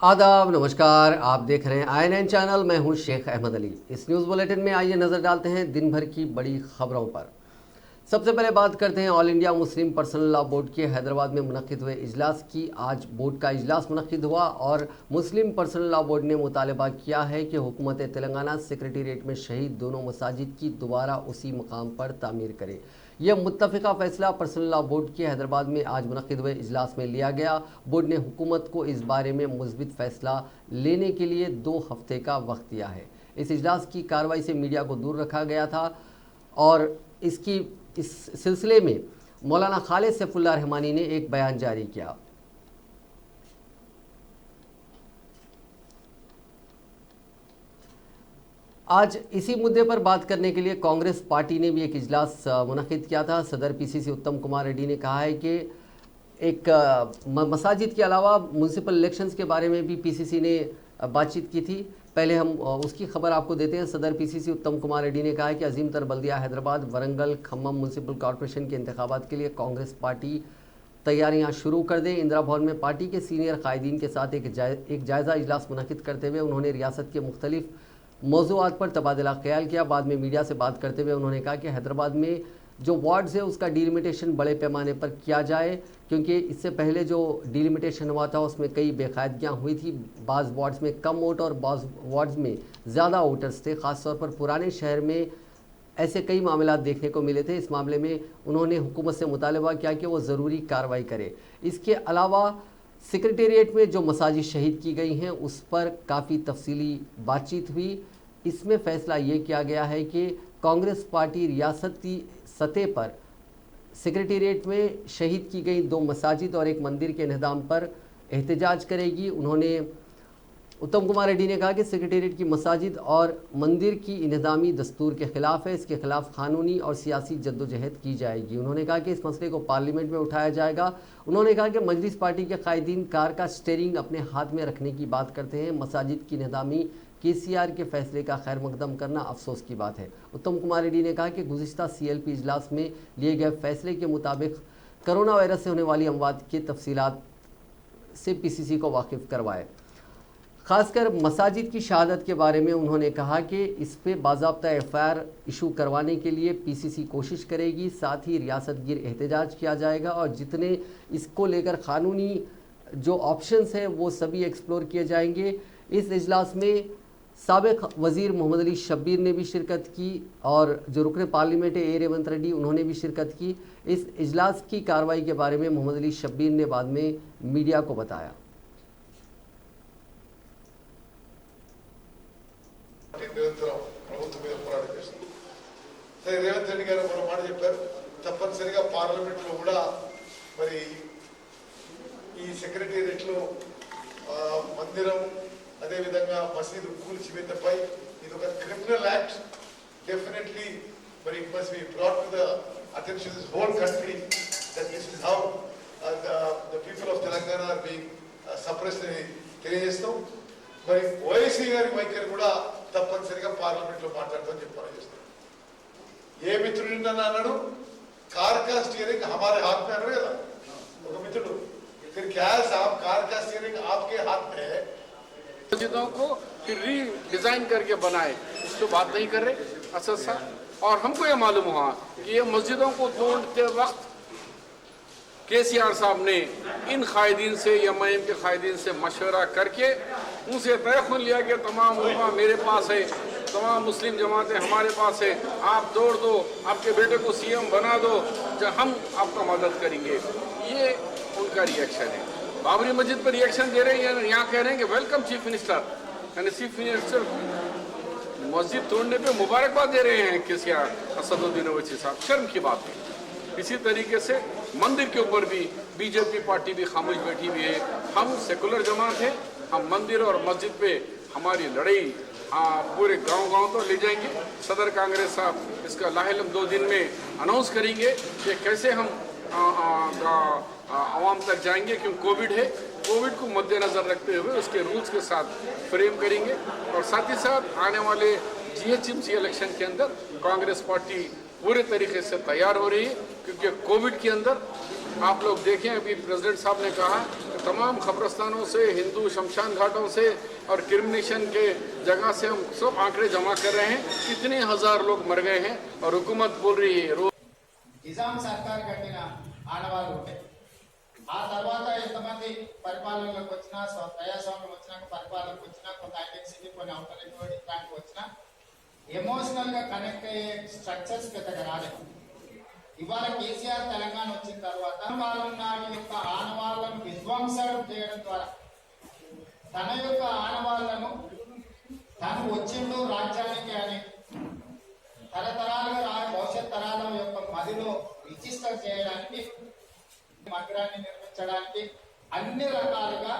आदाब, नमस्कार। आप देख रहे हैं INN चैनल। मैं हूं शेख अहमद अली। इस न्यूज़ बुलेटिन में आइए नज़र डालते हैं दिन भर की बड़ी खबरों पर। सबसे पहले बात करते हैं all India Muslim personal law board के हैदराबाद में मुनक्किद हुए इजलास की। आज बोर्ड का इजलास मुनक्किद हुआ और मुस्लिम पर्सनल लॉ बोर्ड ने मुतालबा किया है कि हुकूमत तेलंगाना सेक्रेटेरिएट में शहीद दोनों मसाजिद की दोबारा उसी मकाम पर तामीर करे। यह मुत्तफ़िका फ़ैसला पर्सनल लॉ बोर्ड के हैदराबाद में आज मुनक्किद हुए इजलास में लिया गया। बोर्ड ने हुकूमत को इस बारे में मुस्बित फ़ैसला लेने के लिए 2 हफ्ते का वक्त दिया है। इस इजलास की कार्रवाई से मीडिया को दूर रखा गया था और इस सिलसिले में मौलाना खालिद सैफुल्लाह रहमानी ने एक बयान जारी किया। आज इसी मुद्दे पर बात करने के लिए कांग्रेस पार्टी ने भी एक इजलास मुनक्किद किया था। सदर पीसीसी उत्तम कुमार रेड्डी ने कहा है कि एक मसाजिद के अलावा म्यूनसिपल इलेक्शंस के बारे में भी पीसीसी ने बातचीत की थी। पहले हम उसकी खबर आपको देते हैं। सदर पीसीसी उत्तम कुमार रेड्डी ने कहा है कि अजीम तर बल्दिया हैदराबाद वरंगल खम्मम म्यूनसिपल कॉरपोरेशन के इंतखाबात के लिए कांग्रेस पार्टी तैयारियां शुरू कर दे। इंदिरा भवन में पार्टी के सीनियर कायदीन के साथ एक जायज़ा इजलास मुनक्किद करते हुए उन्होंने रियासत के मुख्तलिफ मौज़ूआत पर तबादला ख्याल किया। बाद में मीडिया से बात करते हुए उन्होंने कहा कि हैदराबाद में जो वार्ड्स है उसका डिलिमिटेशन बड़े पैमाने पर किया जाए, क्योंकि इससे पहले जो डिलिमिटेशन हुआ था उसमें कई बेकायदगियाँ हुई थी। बाज़ वार्ड्स में कम वोट और बाज़ वार्ड्स में ज़्यादा वोटर्स थे। ख़ासतौर पर पुराने शहर में ऐसे कई मामला देखने को मिले थे। इस मामले में उन्होंने हुकूमत से मुतालबा किया कि वो ज़रूरी कार्रवाई करे। इसके अलावा सेक्रेटेरिएट में जो मसाजिद शहीद की गई हैं उस पर काफ़ी तफसीली बातचीत हुई। इसमें फ़ैसला ये किया गया है कि कांग्रेस पार्टी रियासती सतह पर सेक्रेटेरिएट में शहीद की गई 2 मसाजिद और एक मंदिर के इन्हदाम पर एहतजाज करेगी। उन्होंने उत्तम कुमार रेड्डी ने कहा कि सेक्रेटेरिएट की मसाजिद और मंदिर की इन्हदामी दस्तूर के ख़िलाफ़ है। इसके ख़िलाफ़ कानूनी और सियासी जद्दोजहद की जाएगी। उन्होंने कहा कि इस मसले को पार्लियामेंट में उठाया जाएगा। उन्होंने कहा कि मजलिस पार्टी के कायदीन कार का स्टीयरिंग अपने हाथ में रखने की बात करते हैं। मसाजिद की इन्हदामी KCR के फैसले का खैर मकदम करना अफसोस की बात है। उत्तम कुमार रेड्डी ने कहा कि गुज़िश्ता CLP इजलास में लिए गए फैसले के मुताबिक कोरोना वायरस से होने वाली अमवात की तफसीलात से PCC को वाकिफ़ करवाए। ख़ासकर मसाजिद की शहादत के बारे में उन्होंने कहा कि इस पर बाज़ाब्ता FIR इशू करवाने के लिए PCC कोशिश करेगी। साथ ही रियासत गिर एहतजाज किया जाएगा और जितने इसको लेकर क़ानूनी जो ऑप्शंस हैं वो सभी एक्सप्लोर किए जाएंगे। इस इजलास में साबिक वज़ीर मोहम्मद अली शब्बीर ने भी शिरकत की और जो रुकन पार्लियामेंट A रेवंत रेड्डी उन्होंने भी शिरकत की। इस इजलास की कार्रवाई के बारे में मोहम्मद अली शब्बीर ने बाद में मीडिया को बताया। రేవంత్ రెడ్డి గారు ఒక మాట చెప్పారు, తప్పనిసరిగా పార్లమెంట్ లో కూడా మరి ఈ సెక్రటేరియట్ లో మందిరం అదే విధంగా మసీదు కూల్చివేతపై ఇది ఒక క్రిమినల్ యాక్ట్. డెఫినెట్లీ మరి it must be brought to the attention this whole country that this is how the people of Telangana are being suppressed అని తెలియజేస్తాం. మరి ఓవైసీ గారి వైఖరి కూడా తప్పనిసరిగా పార్లమెంట్ లో మాట్లాడతామని చెప్పారు. ఏ మిత్రుడు అన్నాడు कार का स्टीयरिंग हमारे हाथ में है ना, तो मित्रों फिर क्या है साहब, कार का स्टीयरिंग आपके हाथ में है। मस्जिदों को फिर रीडिजाइन करके बनाए, इस तो बात नहीं कर रहे असद साहब। और हमको ये मालूम हुआ कि ये मस्जिदों को तोड़ते वक्त KCR साहब ने इन कायदीन से या MIM के कायदीन से मशवरा करके उनसे तयखुन लिया कि तमाम उलमा मेरे पास है, तमाम मुस्लिम जमातें हमारे पास है, आप तोड़ दो, आपके बेटे को CM बना दो, जब हम आपका मदद करेंगे। ये उनका रिएक्शन है। बाबरी मस्जिद पर रिएक्शन दे रहे हैं, यहाँ कह रहे हैं कि वेलकम चीफ मिनिस्टर, यानी चीफ मिनिस्टर मस्जिद तोड़ने पे मुबारकबाद दे रहे हैं KCR असदुद्दीन ओवैसी साहब। शर्म की बात है। इसी तरीके से मंदिर के ऊपर भी BJP पार्टी भी खामोश बैठी हुई है। हम सेकुलर जमात है, हम मंदिर और मस्जिद पे हमारी लड़ाई पूरे गांव-गांव तो ले जाएंगे। सदर कांग्रेस साहब इसका लाहिलम 2 दिन में अनाउंस करेंगे कि कैसे हम आवाम तक जाएंगे, क्योंकि कोविड है। कोविड को मद्देनज़र रखते हुए उसके रूल्स के साथ फ्रेम करेंगे। और साथ ही साथ आने वाले GHMC इलेक्शन के अंदर कांग्रेस पार्टी पूरे तरीके से तैयार हो रही है, क्योंकि कोविड के अंदर आप लोग देखें, अभी प्रेसिडेंट साहब ने कहा कि तमाम कब्रस्तानों से, हिंदू शमशान घाटों से और क्रिमिनेशन के जगह से हम सब आंकड़े जमा कर रहे हैं कितने हजार लोग मर गए हैं। और हुकूमत बोल रही है నిజాం సర్కార్ కట్టిన ఆనవాళ్ళు ఉంటాయి. ఆ తర్వాత ఎంతమంది పరిపాలనలోకి వచ్చినా, ప్రజాస్వామ్యం వచ్చినాక పరిపాలనకు వచ్చినా, కొంత ఐడెన్సిటీ కొన్ని అవతల ఇట్లాంటివి వచ్చినా ఎమోషనల్ గా కనెక్ట్ అయ్యే స్ట్రక్చర్స్ పెద్దగా రాలేదు. ఇవాళ కేసీఆర్ తెలంగాణ వచ్చిన తర్వాత నాటి యొక్క ఆనవాళ్లను విధ్వంసం చేయడం ద్వారా తన యొక్క ఆనవాళ్లను తను వచ్చిండు రాజ్యానికి అని తరతరాలుగా భవిష్యత్ తరాల యొక్క మదిలో రిజిస్టర్ చేయడానికి, మందిరాన్ని నిర్మించడానికి అన్ని రకాలుగా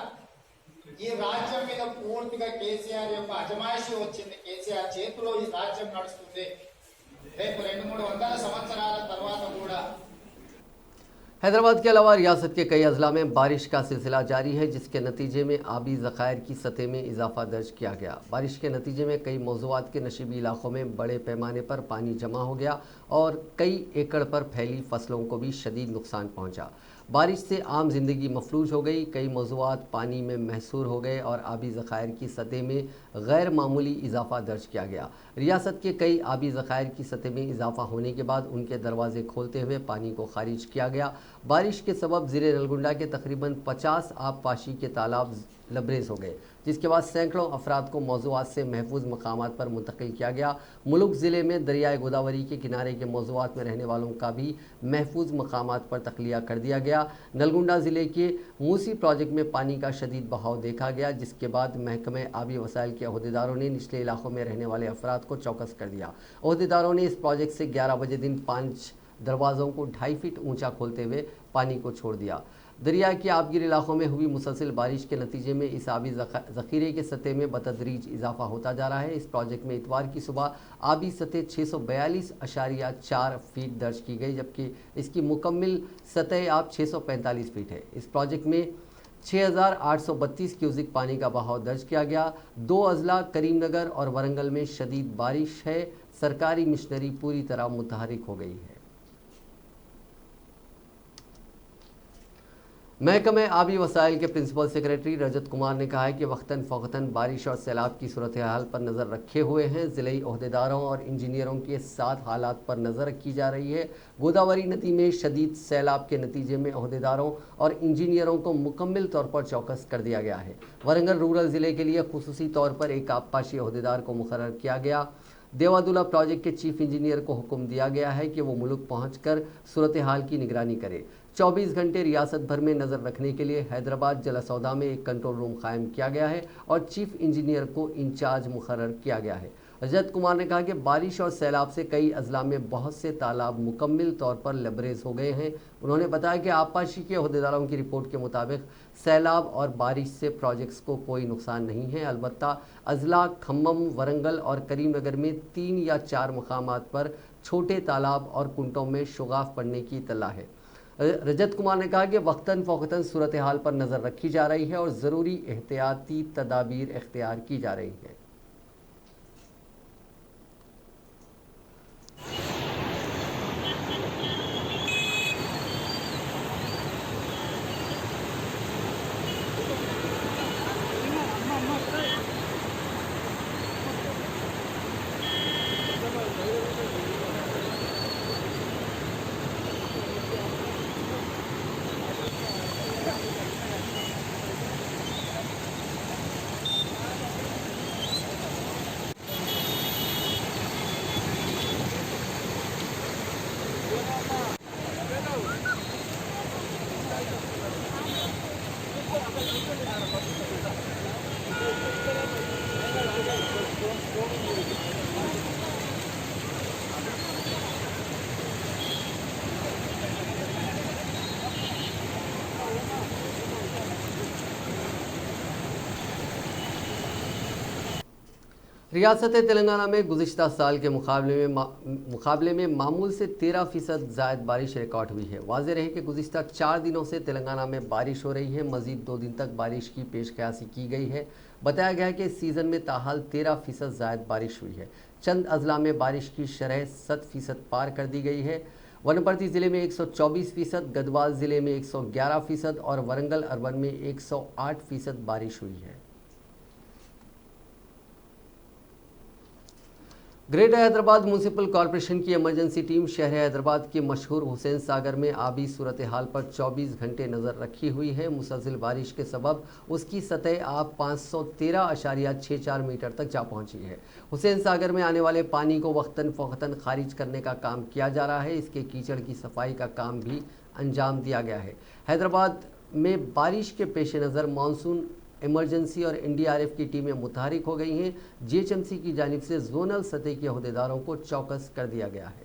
ఈ రాజ్యం మీద పూర్తిగా కేసీఆర్ యొక్క అజమాయిషి వచ్చింది. కేసీఆర్ చేతిలో ఈ రాజ్యం నడుస్తుంది. రేపు 200-300 సంవత్సరాల తర్వాత కూడా हैदराबाद के अलावा रियासत के कई अजला में बारिश का सिलसिला जारी है, जिसके नतीजे में आबी ज़खायर की सतह में इजाफा दर्ज किया गया। बारिश के नतीजे में कई मौज़ूआत के नशीबी इलाकों में बड़े पैमाने पर पानी जमा हो गया और कई एकड़ पर फैली फसलों को भी शदीद नुकसान पहुंचा। बारिश से आम जिंदगी मफलूज हो गई, कई मौज़ूआत पानी में महसूर हो गए और आबी ज़खायर की सतह में गैर मामूली इजाफा दर्ज किया गया। रियासत के कई आबी ज़खायर की सतह में इजाफा होने के बाद उनके दरवाजे खोलते हुए पानी को खारिज किया गया। बारिश के सबब ज़िले नलगुंडा के तकरीबन 50 आबपाशी के तालाब लबरेज हो गए, जिसके बाद सैकड़ों अफराद को मौज़ूआत से महफूज मकामात पर मुंतकिल किया गया। मुलुक ज़िले में दरियाए गोदावरी के किनारे के मौज़ूआत में रहने वालों का भी महफूज मकामात पर तख्लिया कर दिया गया। नलगुंडा ज़िले के मूसी प्रोजेक्ट में पानी का शदीद बहाव देखा गया, जिसके बाद महकमे आबी वसाइल के अहदेदारों ने निचले इलाकों में रहने वाले अफराद को चौकस कर दिया। अहदेदारों ने इस प्रोजेक्ट से 11 बजे दिन 5 दरवाज़ों को 2.5 फीट ऊंचा खोलते हुए पानी को छोड़ दिया। दरिया के आबगिर इलाकों में हुई मुसलसल बारिश के नतीजे में इस आबी ज़ख़ीरे के सतह में बतदरीज इजाफा होता जा रहा है। इस प्रोजेक्ट में इतवार की सुबह आबी सतह 642.4 फीट दर्ज की गई, जबकि इसकी मुकम्मिल सतह आब 645 फीट है। इस प्रोजेक्ट में 6,832 क्यूसिक पानी का बहाव दर्ज किया गया। 2 अजला करीमनगर और वरंगल में शदीद बारिश है। सरकारी मिशनरी पूरी तरह मुतहरिक हो गई है। महकमे आबी वसाइल के प्रिंसिपल सेक्रेटरी रजत कुमार ने कहा है कि वक्तन फ़ौक़तन बारिश और सैलाब की सूरत हाल पर नज़र रखे हुए हैं। ज़िले अहदेदारों और इंजीनियरों के साथ हालात पर नज़र रखी जा रही है। गोदावरी नदी में शदीद सैलाब के नतीजे में अहदेदारों और इंजीनियरों को मुकम्मल तौर पर चौकस कर दिया गया है। वरंगल रूरल ज़िले के लिए खुसूसी तौर पर एक आबपाशी अहदेदार को मुकर्रर किया गया। देवादुला प्रोजेक्ट के चीफ इंजीनियर को हुक्म दिया गया है कि वो मुल्क पहुंचकर सूरत हाल की निगरानी करे। 24 घंटे रियासत भर में नज़र रखने के लिए हैदराबाद जलासौदा में एक कंट्रोल रूम कायम किया गया है और चीफ इंजीनियर को इंचार्ज मुकर्रर किया गया है। रजत कुमार ने कहा कि बारिश और सैलाब से कई अजला में बहुत से तालाब मुकम्मल तौर पर लबरेज हो गए हैं। उन्होंने बताया कि आबपाशी के अहदेदारों की रिपोर्ट के मुताबिक सैलाब और बारिश से प्रोजेक्ट्स को कोई नुकसान नहीं है। अलबत्ता अजला खम्मम, वरंगल और करीमनगर में 3 या 4 मकामात पर छोटे तालाब और कुंटों में शुगाफ पड़ने की इत्तला है। रजत कुमार ने कहा कि वक्तन फ़ौक़तन सूरत हाल पर नज़र रखी जा रही है और ज़रूरी एहतियाती तदाबीर इख्तियार की जा रही है। रियासत तेलंगाना में गुज़िश्ता साल के मुकाबले में मामूल से 13% ज़ायद बारिश रिकॉर्ड हुई है। वाज़ेह रहे कि गुज़िश्ता 4 दिनों से तेलंगाना में बारिश हो रही है। मज़ीद 2 दिन तक बारिश की पेशकयासी की गई है। बताया गया है कि इस सीज़न में ताहाल 13% ज़ायद बारिश हुई है। चंद अजला में बारिश की शरह 100% पार कर दी गई है। वनपर्ती जिले में 124%, गढ़वाल जिले में 111% और वरंगल अर्बन में 108% बारिश हुई है। ग्रेटर हैदराबाद म्यूनिसिपल कॉरपोरेशन की इमरजेंसी टीम शहर हैदराबाद के मशहूर हुसैन सागर में आबी सूरत हाल पर 24 घंटे नज़र रखी हुई है। मुसलसल बारिश के सबब उसकी सतह आप 513.64 मीटर तक जा पहुंची है। हुसैन सागर में आने वाले पानी को वक्तन फ़ौक़तन खारिज करने का काम किया जा रहा है। इसके कीचड़ की सफाई का काम भी अंजाम दिया गया है। हैदराबाद में बारिश के पेश नज़र मानसून इमरजेंसी और एनडीआरएफ की टीमें मुतहरिक हो गई हैं। जीएचएमसी की जानिब से जोनल सतह के अहदेदारों को चौकस कर दिया गया है।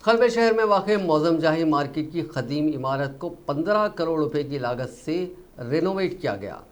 खलबे शहर में वाक़ मौज़म जाही मार्केट की क़दीम इमारत को 15 करोड़ रुपए की लागत से रेनोवेट किया गया।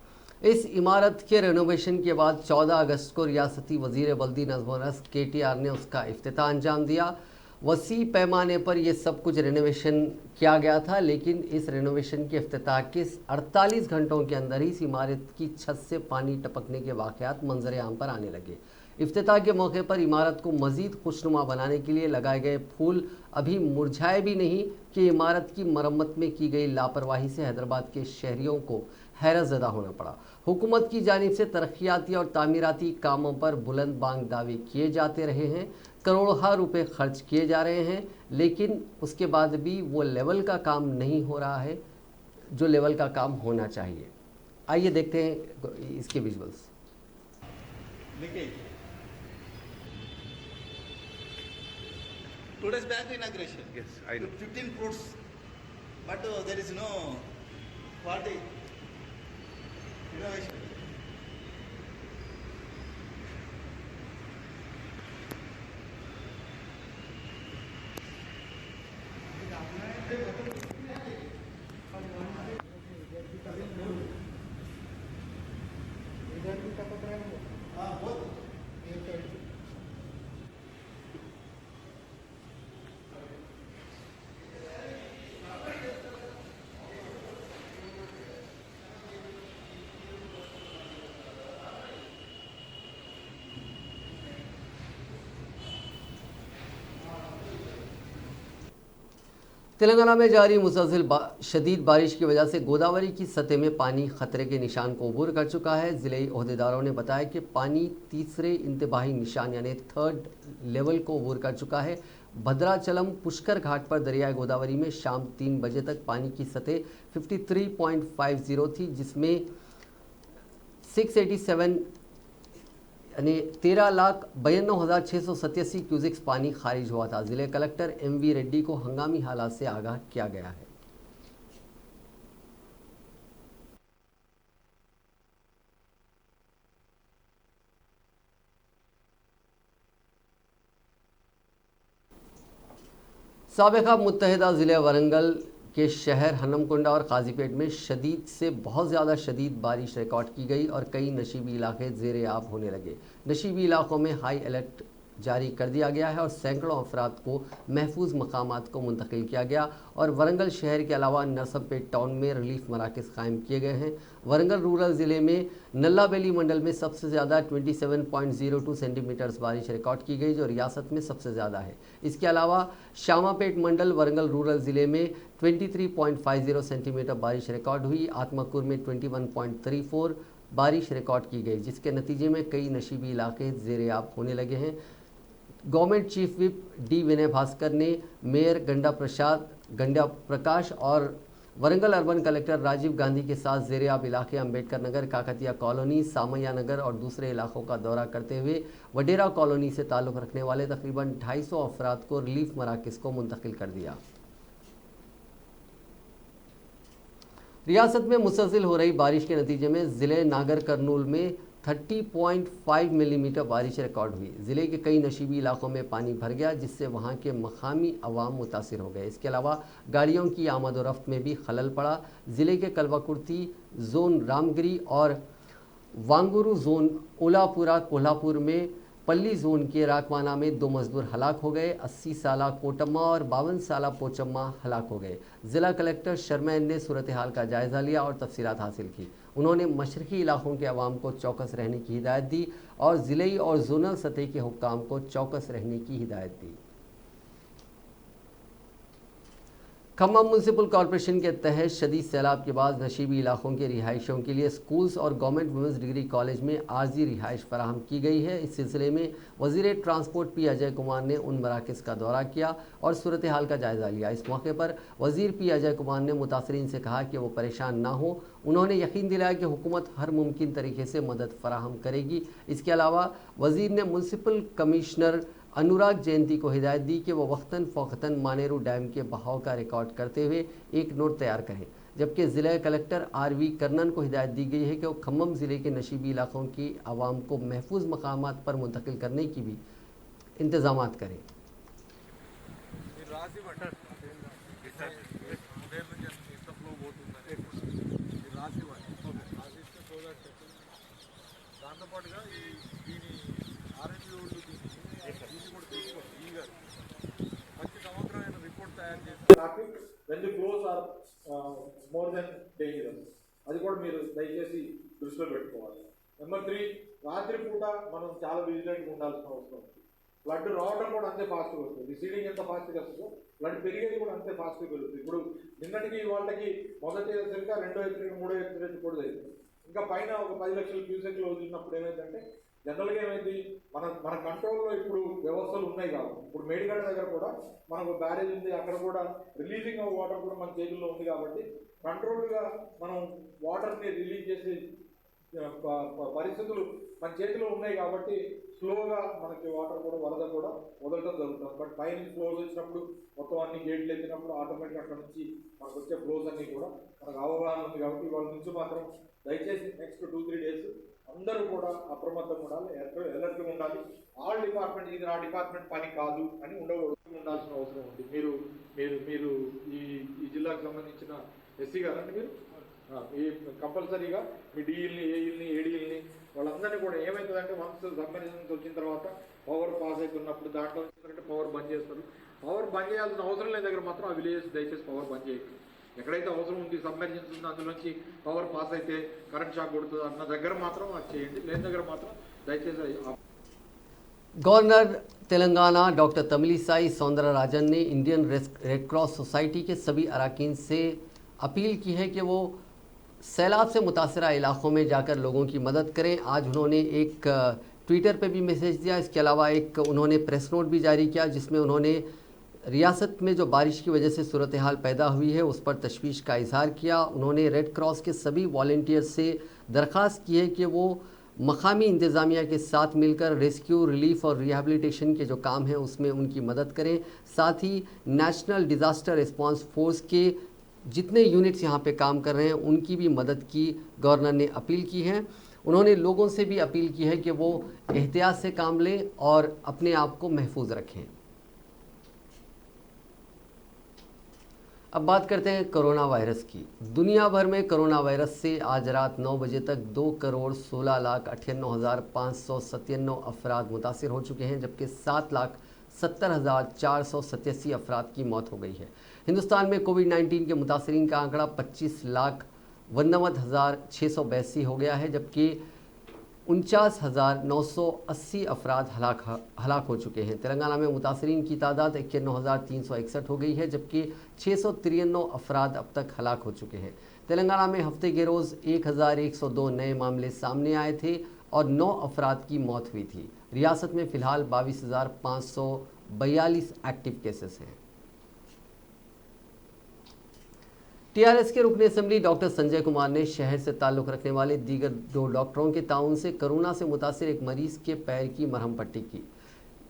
इस इमारत के रेनोवेशन के बाद 14 अगस्त को रियासती वज़ीर बल्दी नज़्म व नस्क KTR ने उसका इफ्तिताह अंजाम दिया। वसी पैमाने पर यह सब कुछ रेनोवेशन किया गया था, लेकिन इस रेनोवेशन के इफ्तिताह के 48 घंटों के अंदर ही इस इमारत की छत से पानी टपकने के वाक़यात मंजर आम पर आने लगे। इफ्तिताह के मौके पर इमारत को मज़ीद खुशनुमा बनाने के लिए लगाए गए फूल अभी मुरझाए भी नहीं कि इमारत की मरम्मत में की गई लापरवाही से हैदराबाद के शहरियों को हैरत ज़दा होना पड़ा। हुकूमत की जानिब से तरक्याती और तामीराती कामों पर बुलंद बांग दावे किए जाते रहे हैं, करोड़ों रुपए खर्च किए जा रहे हैं, लेकिन उसके बाद भी वो लेवल का काम नहीं हो रहा है जो लेवल का काम होना चाहिए। आइए देखते हैं इसके visuals. Two days back inauguration. Yes, I know. 15 crores, but there is no quality innovation. Telangana में जारी मुसलसल शदीद बारिश की वजह से गोदावरी की सतह में पानी खतरे के निशान को अबूर कर चुका है। ज़िले ओहदेदारों ने बताया कि पानी तीसरे इंतबाही निशान यानी 3rd लेवल को अबूर कर चुका है। भद्राचलम पुष्कर घाट पर दरियाई गोदावरी में शाम 3 बजे तक पानी की सतह 53.50 थी, जिसमें 687 यानी 13,92,687 क्यूजिक्स पानी खारिज हुआ था। ज़िले कलेक्टर MV रेड्डी को हंगामी हालात से आगाह किया गया है। साबिक़ा मुत्तहिदा ज़िले वरंगल के शहर हनमकुंडा और काजीपेट में शदीद से बहुत ज़्यादा शदीद बारिश रिकॉर्ड की गई और कई नशीबी इलाके ज़ेरे आब होने लगे। नशीबी इलाकों में हाई अलर्ट जारी कर दिया गया है और सैकड़ों अफराद को महफूज मकामात को मुंतकिल किया गया और वरंगल शहर के अलावा नरसमपेट टाउन में रिलीफ मराकज़ कायम किए गए हैं। वरंगल रूरल ज़िले में नल्ला वैली मंडल में सबसे ज़्यादा 27.02 सेंटीमीटर्स बारिश रिकॉर्ड की गई, जो रियासत में सबसे ज़्यादा है। इसके अलावा श्यामापेट मंडल वरंगल रूरल ज़िले में 23.50 सेंटीमीटर बारिश रिकॉर्ड हुई। आत्माकुर में 21.34 बारिश रिकॉर्ड की गई, जिसके नतीजे में कई नशीबी इलाके ज़ेरे आब होने लगे हैं। गवर्नमेंट चीफ विप डी विनय भास्कर ने मेयर गंडा प्रकाश और वरंगल अर्बन कलेक्टर राजीव गांधी के साथ ज़ेरे-आब इलाके अम्बेडकर नगर, काकतिया कॉलोनी, सामैया नगर और दूसरे इलाकों का दौरा करते हुए वडेरा कॉलोनी से ताल्लुक़ रखने वाले तकरीबन 250 अफराद को रिलीफ मराकज़ को मुंतकिल कर दिया। रियासत में मुसलसल हो रही बारिश के नतीजे में ज़िले नागर कर्नूल में 30.5 मिलीमीटर बारिश रिकॉर्ड हुई। ज़िले के कई नशीबी इलाकों में पानी भर गया, जिससे वहां के मकामी अवाम मुतासिर हो गए। इसके अलावा गाड़ियों की आमद व रफ्त में भी खलल पड़ा। ज़िले के कलवाकुर्ती जोन रामगिरी और वांगुरु जोन उलापुरा कोल्हापुर में पल्ली जोन के राकमाना में 2 मजदूर हलाक हो गए। 80 साला कोटम्मा और 52 साला पोचम्मा हलाक हो गए। ज़िला कलेक्टर शर्मैन ने सूरत हाल का जायज़ा लिया और तफसीलात हासिल की। उन्होंने मशरक़ी इलाकों के अवाम को चौकस रहने की हिदायत दी और ज़िले और जोनल सतह के हुक्काम को चौकस रहने की हिदायत दी। खम्मम म्यूनसिपल कॉरपोरेशन के तहत शदीद सैलाब के बाद नशीबी इलाकों के रिहाइशों के लिए स्कूल्स और गवर्नमेंट वुमेंस डिग्री कॉलेज में आर्जी रिहाइश फराहम की गई है। इस सिलसिले में वज़ीर ट्रांसपोर्ट पी अजय कुमार ने उन मराकज़ का दौरा किया और सूरत हाल का जायज़ा लिया। इस मौके पर वज़ीर पी अजय कुमार ने मुतासरीन से कहा कि वो परेशान ना हो। उन्होंने यकीन दिलाया कि हुकूमत हर मुमकिन तरीके से मदद फराहम करेगी। इसके अलावा वज़ीर ने म्यूनसिपल कमिश्नर अनुराग जयंती को हिदायत दी कि वो वक्तन फ़ौक़तन मानेरू डैम के बहाव का रिकॉर्ड करते हुए एक नोट तैयार करें, जबकि ज़िला कलेक्टर आर.वी. कर्नन को हिदायत दी गई है कि वो खम्मम ज़िले के नशीबी इलाकों की आवाम को महफूज मकामात पर मुंतकिल करने की भी इंतज़ामात करें। Traffic when the flows are more than dangerous, అది కూడా మీరు దయచేసి దృష్టిలో పెట్టుకోవాలి. నెంబర్ 3, రాత్రి పూట మనం చాలా విజిలెంట్గా ఉండాల్సిన అవసరం ఉంది. ఫ్లడ్ రావడం కూడా అంతే ఫాస్ట్గా వస్తుంది. రిసీడింగ్ ఎంత ఫాస్ట్గా వస్తుందో ఫ్లడ్ పెరిగేది కూడా అంతే ఫాస్ట్గా పెరుగుతుంది. ఇప్పుడు నిన్నటికి వాళ్ళకి మొదటి హెచ్చరిక, రెండో హెచ్చరిక, మూడో హెచ్చరిక కూడా జరిగింది. ఇంకా పైన ఒక 10 లక్షల క్యూసెక్లు వదిలినప్పుడు ఏమైందంటే జనరల్గా ఏమైంది, మన కంట్రోల్లో ఇప్పుడు వ్యవస్థలు ఉన్నాయి కాబట్టి, ఇప్పుడు మేడిగడ్డ దగ్గర కూడా మనకు బ్యారేజ్ ఉంది, అక్కడ కూడా రిలీజింగ్ ఆఫ్ వాటర్ కూడా మన చేతుల్లో ఉంది కాబట్టి కంట్రోల్గా మనం వాటర్ని రిలీజ్ చేసే పరిస్థితులు మన చేతిలో ఉన్నాయి కాబట్టి స్లోగా మనకి వాటర్ కూడా వరద కూడా వదలడం జరుగుతుంది. బట్ పైన ఫ్లోస్ వచ్చినప్పుడు మొత్తం అన్ని గేట్లు ఎత్తినప్పుడు ఆటోమేటిక్ అక్కడ నుంచి మనకు వచ్చే ఫ్లోస్ అన్నీ కూడా మనకు అవగాహన ఉంది కాబట్టి వాళ్ళ నుంచి మాత్రం దయచేసి నెక్స్ట్ 2-3 డేస్ అందరూ కూడా అప్రమత్తంగా ఉండాలి, అలర్ట్గా ఉండాలి. ఆల్ డిపార్ట్మెంట్ ఇది నా డిపార్ట్మెంట్ పని కాదు అని ఉండాల్సిన అవసరం ఉంది. మీరు మీరు మీరు ఈ జిల్లాకు సంబంధించిన ఎస్సీ గారండి, మీరు ఈ కంపల్సరీగా మీ డిఈల్ని, ఏఈల్ని, ఏడీఎల్ని వాళ్ళందరినీ కూడా ఏమవుతుందంటే వన్స్ సబ్మెర్జెన్స్ వచ్చిన తర్వాత పవర్ పాస్ అవుతున్నప్పుడు దాంట్లో పవర్ బంద్ చేస్తారు. పవర్ బంద్ చేయాల్సిన అవసరం లేని దగ్గర మాత్రం ఆ విలేజెస్ దయచేసి పవర్ బంద్ చేయకండి. ఎక్కడైతే అవసరం ఉంది, సబ్మెర్జెన్స్ ఉంది, అందులోంచి పవర్ పాస్ అయితే కరెంట్ షాక్ కొడుతుంది అన్న దగ్గర మాత్రం అది చేయండి, లేని దగ్గర మాత్రం దయచేసి. गवर्नर तेलंगाना डॉक्टर तमिलिसाई सौंदरराजन ने इंडियन रेड क्रॉस सोसाइटी के सभी अरकान से अपील की है कि वो सैलाब से मुतासरा इलाकों में जाकर लोगों की मदद करें। आज उन्होंने एक ट्विटर पे भी मैसेज दिया। इसके अलावा एक उन्होंने प्रेस नोट भी जारी किया, जिसमें उन्होंने रियासत में जो बारिश की वजह से सूरत हाल पैदा हुई है उस पर तशवीश का इजहार किया। उन्होंने रेड क्रॉस के सभी वॉलंटियर्स से दरख्वास्त की है कि वो मकामी इंतज़ामिया के साथ मिलकर रेस्क्यू, रिलीफ और रिहैबिलिटेशन के जो काम हैं उसमें उनकी मदद करें। साथ ही नेशनल डिज़ास्टर रिस्पांस फोर्स के जितने यूनिट्स यहाँ पे काम कर रहे हैं उनकी भी मदद की गवर्नर ने अपील की है। उन्होंने लोगों से भी अपील की है कि वो एहतियात से काम लें और अपने आप को महफूज रखें। अब बात करते हैं कोरोना वायरस की। दुनिया भर में कोरोना वायरस से आज रात 9 बजे तक 2,16,98,597 अफराद मुतासिर हो चुके हैं, जबकि 7,70,487 अफराद की मौत हो गई है। हिंदुस्तान में कोविड-19 के मुतासरीन का आंकड़ा 25,59,682 हो गया है, जबकि 49,980 अफराद हलाक हो चुके हैं। तेलंगाना में मुतासरीन की तादाद 91,361 हो गई है, जबकि 693 अफराद अब तक हलाक हो चुके हैं। तेलंगाना में हफ्ते के रोज़ 1,102 नए मामले सामने आए थे और 9 अफराद की मौत हुई थी। रियासत में फ़िलहाल 22,542 एक्टिव केसेस हैं। टीआरएस के रुकन असेंबली डॉक्टर संजय कुमार ने शहर से ताल्लुक़ रखने वाले दीगर 2 डॉक्टरों के ताउन से कोरोना से मुतासिर एक मरीज़ के पैर की मरहम पट्टी की,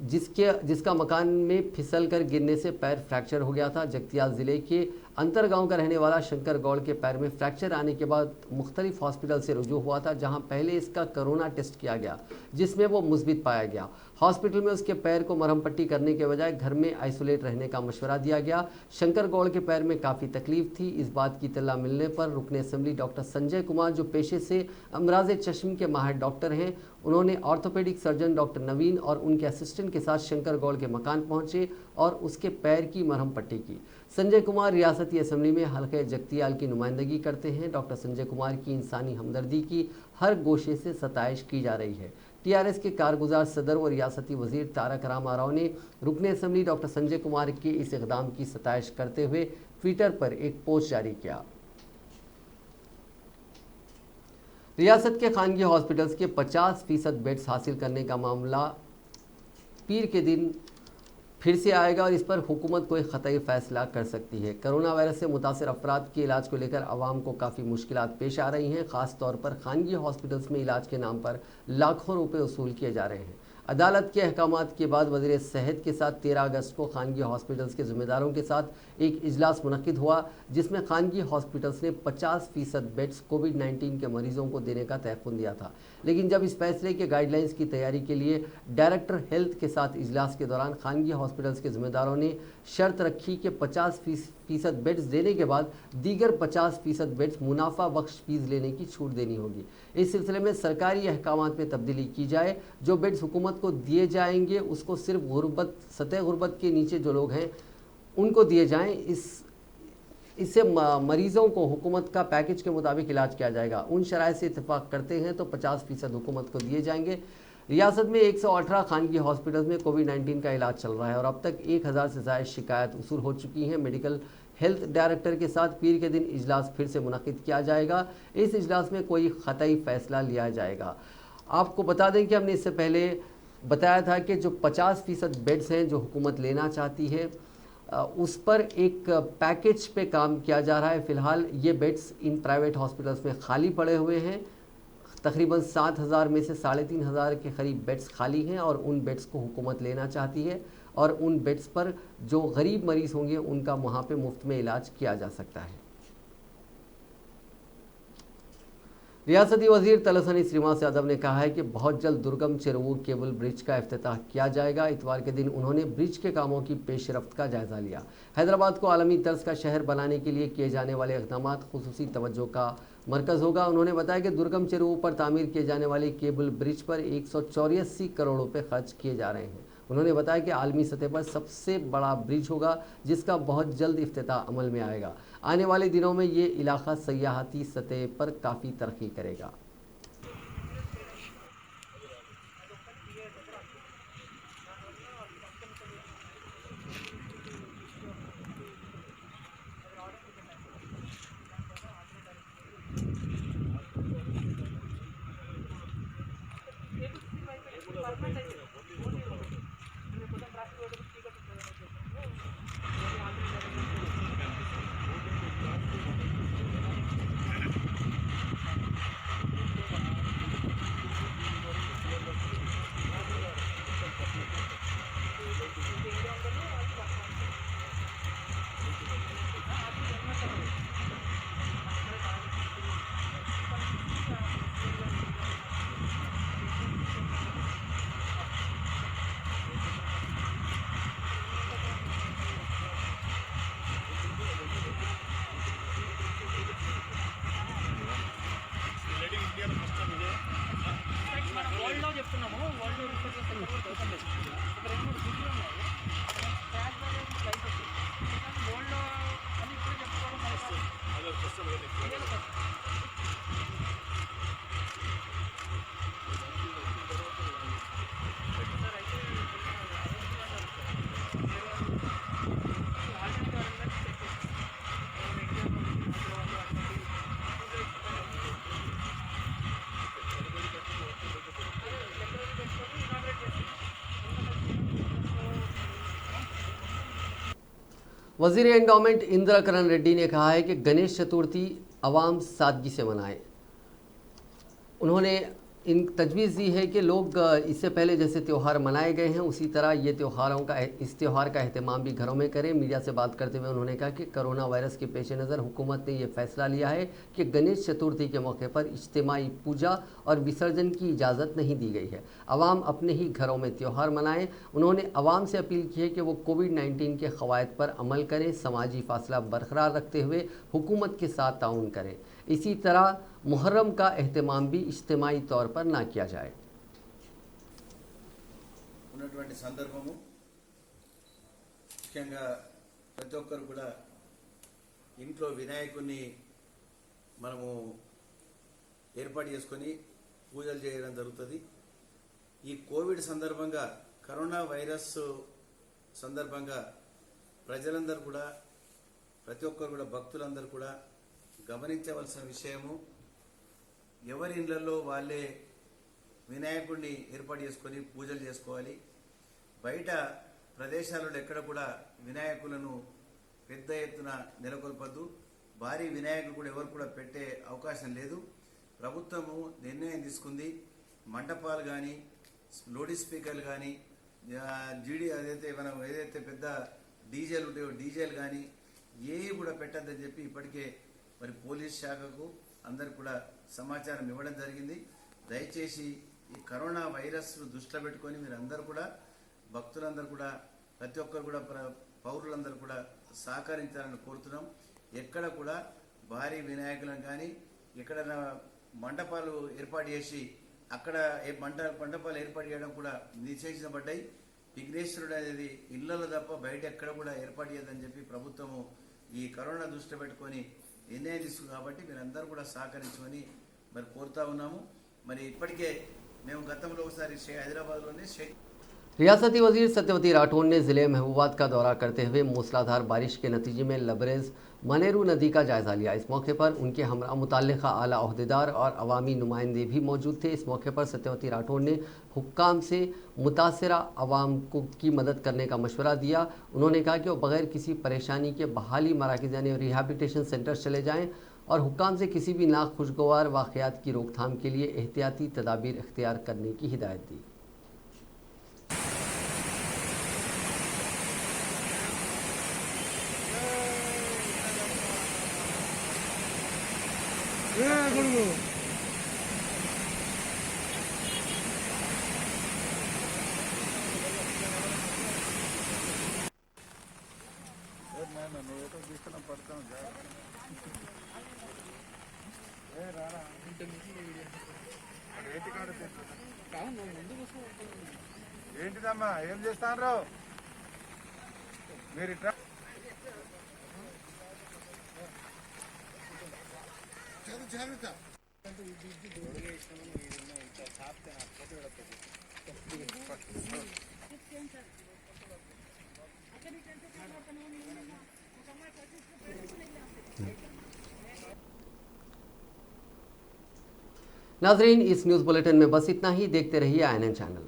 जिसका मकान में फिसल कर गिरने से पैर फ्रैक्चर हो गया था। जगतियाल ज़िले के अंतरगांव का रहने वाला शंकर गौड़ के पैर में फ्रैक्चर आने के बाद मुख्तलिफ हॉस्पिटल से रुजू हुआ था, जहां पहले इसका कोरोना टेस्ट किया गया, जिसमें वो मुस्बित पाया गया। हॉस्पिटल में उसके पैर को मरहम पट्टी करने के बजाय घर में आइसोलेट रहने का मशवरा दिया गया। शंकर गौड़ के पैर में काफ़ी तकलीफ थी। इस बात की इत्तला मिलने पर रुकन असेंबली डॉक्टर संजय कुमार, जो पेशे से अमराज चश्म के माहिर डॉक्टर हैं, उन्होंने ऑर्थोपेडिक सर्जन डॉक्टर नवीन और उनके असिस्टेंट के साथ शंकर गौड़ के मकान पहुंचे और उसके पैर की मरहम पट्टी की। संजय कुमार रियासती असेंबली में हल्के जगतियाल की नुमाइंदगी करते हैं। डॉक्टर संजय कुमार की इंसानी हमदर्दी की हर गोशे से सताइश की जा रही है। टीआरएस के कारगुजार सदर व रियासती वजीर तारक रामाराव ने रुकन असेंबली डॉक्टर संजय कुमार के इस इक़दाम की सताइश करते हुए ट्विटर पर एक पोस्ट जारी किया। रियासत के खानगी हॉस्पिटल्स के 50% बेड्स हासिल करने का मामला पीर के दिन फिर से आएगा और इस पर हुकूमत कोई ख़तई फ़ैसला कर सकती है। कोरोना वायरस से मुतासिर अफराद के इलाज को लेकर आवाम को काफ़ी मुश्किलात पेश आ रही हैं। ख़ास तौर पर खानगी हॉस्पिटल्स में इलाज के नाम पर लाखों रुपए वसूल किए जा रहे हैं। अदालत के अहकामात के बाद वज़ीर सेहत के साथ 13 अगस्त को खानगी हॉस्पिटल्स के ज़िम्मेदारों के साथ एक इजलास मुनक़िद हुआ, जिसमें खानगी हॉस्पिटल्स ने 50% बेड्स कोविड-19 के मरीजों को देने का तयक़ुन दिया था। लेकिन जब इस फैसले के गाइडलाइंस की तैयारी के लिए डायरेक्टर हेल्थ के साथ इजलास के दौरान खानगी हॉस्पिटल्स के ज़िम्मेदारों ने शर्त रखी कि 50% बेड्स देने के बाद दीगर 50% बेड्स मुनाफा बख्श फीस लेने की छूट देनी होगी। इस सिलसिले में सरकारी अहकामात में तब्दीली की जाए। जो बेड्स हुकूमत को दिए जाएंगे उसको सिर्फ सतह गुर्बत के नीचे जो लोग हैं उनको दिए जाएं। इससे मरीज़ों को हुकूमत का पैकेज के मुताबिक इलाज किया जाएगा। उन शराइ से इत्तेफाक करते हैं तो 50% हुकूमत को दिए जाएंगे। रियासत में 118 खानगी हॉस्पिटल्स में कोविड-19 का इलाज चल रहा है और अब तक 1000 से ज़ायद शिकायत वसूल हो चुकी हैं। मेडिकल हेल्थ डायरेक्टर के साथ पीर के दिन इजलास फिर से मुनक़िद किया जाएगा। इस इजलास में कोई ख़तई फ़ैसला लिया जाएगा। आपको बता दें कि हमने इससे पहले बताया था कि जो 50% बेड्स हैं जो हुकूमत लेना चाहती है उस पर एक पैकेज पे काम किया जा रहा है। फ़िलहाल ये बेड्स इन प्राइवेट हॉस्पिटल्स में खाली पड़े हुए हैं। तकरीबन 7,000 में से 3,500 के करीब बेड्स खाली हैं और उन बेड्स को हुकूमत लेना चाहती है और उन बेड्स पर जो गरीब मरीज़ होंगे उनका वहाँ पे मुफ्त में इलाज किया जा सकता है। रियासती वजीर तलसानी श्रीनिवास यादव ने कहा है कि बहुत जल्द दुर्गम चेरुवू केबल ब्रिज का इफ्तिताह किया जाएगा। इतवार के दिन उन्होंने ब्रिज के कामों की पेशरफ्त का जायज़ा लिया। हैदराबाद को आलमी तर्ज का शहर बनाने के लिए किए जाने वाले इक़दाम खुसूसी तवज्जो का मरकज़ होगा। उन्होंने बताया कि दुर्गम चेरुवू पर तामीर किए जाने वाले केबल ब्रिज पर 184 करोड़ रुपये खर्च किए जा रहे हैं। उन्होंने बताया कि आलमी सतह पर सबसे बड़ा ब्रिज होगा जिसका बहुत जल्द इफ्तिताह अमल में आएगा। आने वाले दिनों में ये इलाका सयाहती सतह पर काफ़ी तरक्की करेगा। वजीर एंडोमेंट इंदिरा करण रेड्डी ने कहा है कि गणेश चतुर्थी आवाम सादगी से मनाएं। उन्होंने इन तजवीज़ दी है कि लोग इससे पहले जैसे त्यौहार मनाए गए हैं उसी तरह इस त्यौहार का अहतमाम भी घरों में करें। मीडिया से बात करते हुए उन्होंने कहा कि कोरोना वायरस के पेश नज़र हुकूमत ने यह फैसला लिया है कि गणेश चतुर्थी के मौके पर इज्तिमाई पूजा और विसर्जन की इजाज़त नहीं दी गई है। आवाम अपने ही घरों में त्यौहार मनाएं। उन्होंने आवाम से अपील की है कि वो कोविड-19 के क़वायद पर अमल करें, समाजी फासला बरकरार रखते हुए हुकूमत के साथ ताउन करें। इसी तरह मुहर्रम का एहतमाम भी इज्तिमाई तौर पर ना किया जाए। ఉన్నటువంటి సందర్భము ముఖ్యంగా ప్రతి ఒక్కరు కూడా ఇంట్లో వినాయకుడిని మనము ఏర్పాటు చేసుకొని పూజలు చేయడం జరుగుతుంది. ఈ కోవిడ్ సందర్భంగా కరోనా వైరస్ సందర్భంగా ప్రజలందరూ కూడా ప్రతి ఒక్కరు కూడా భక్తులందరూ కూడా గమనించవలసిన విషయము, ఎవరి ఇళ్లలో వాళ్ళే వినాయకుడిని ఏర్పాటు చేసుకొని పూజలు చేసుకోవాలి. బయట ప్రదేశాలలో ఎక్కడ కూడా వినాయకులను పెద్ద ఎత్తున నెలకొల్పద్దు. భారీ వినాయకులు కూడా ఎవరు కూడా పెట్టే అవకాశం లేదు. ప్రభుత్వము నిర్ణయం తీసుకుంది. మండపాలు కానీ, లౌడ్ స్పీకర్లు కానీ, ఏదైతే పెద్ద డీజేలు ఉంటాయో డీజేలు కానీ ఏవి కూడా పెట్టద్దని చెప్పి ఇప్పటికే మరి పోలీస్ శాఖకు అందరు కూడా సమాచారం ఇవ్వడం జరిగింది. దయచేసి ఈ కరోనా వైరస్ దృష్టిలో పెట్టుకొని మీరు అందరూ కూడా భక్తులందరూ కూడా ప్రతి ఒక్కరు కూడా పౌరులందరూ కూడా సహకరించాలని కోరుతున్నాం. ఎక్కడ కూడా భారీ వినాయకులను కానీ ఎక్కడైనా మండపాలు ఏర్పాటు చేసి అక్కడ మండపాలు ఏర్పాటు చేయడం కూడా నిషేధించబడ్డాయి. విఘ్నేశ్వరుడు అనేది ఇళ్లలో తప్ప బయట ఎక్కడ కూడా ఏర్పాటు చేయదని చెప్పి ప్రభుత్వము ఈ కరోనా దృష్టిలో పెట్టుకొని నిర్ణయం తీసుకుంది. కాబట్టి మీరందరూ కూడా సహకరించమని మరి కోరుతా ఉన్నాము. మరి ఇప్పటికే మేము గతంలో ఒకసారి హైదరాబాద్లోనే रियासती वजीर सत्यवती राठौर ने ज़िले महबूबाबाद का दौरा करते हुए मूसलाधार बारिश के नतीजे में लबरेज मनेरू नदी का जायज़ा लिया। इस मौके पर उनके हमरा मुतल्लिक़ा आला अहदेदार और अवामी नुमाइंदे भी मौजूद थे। इस मौके पर सत्यवती राठौर ने हुक्काम से मुतासरा अवाम की मदद करने का मशवरा दिया। उन्होंने कहा कि वो बग़ैर किसी परेशानी के बहाली मराकज़ यानी रिहैबिलिटेशन सेंटर्स चले जाएँ और हुक्काम से किसी भी नाखुशगवार वाक़यात की रोकथाम के लिए एहतियाती तदाबीर इख्तियार करने की हिदायत दी। ఏంటిదమ్మా ఏం చేస్తాను మీరు ఇట్లా జాగ్రత్త नाजरीन, इस न्यूज़ बुलेटिन में बस इतना ही। देखते रहिए INN चैनल।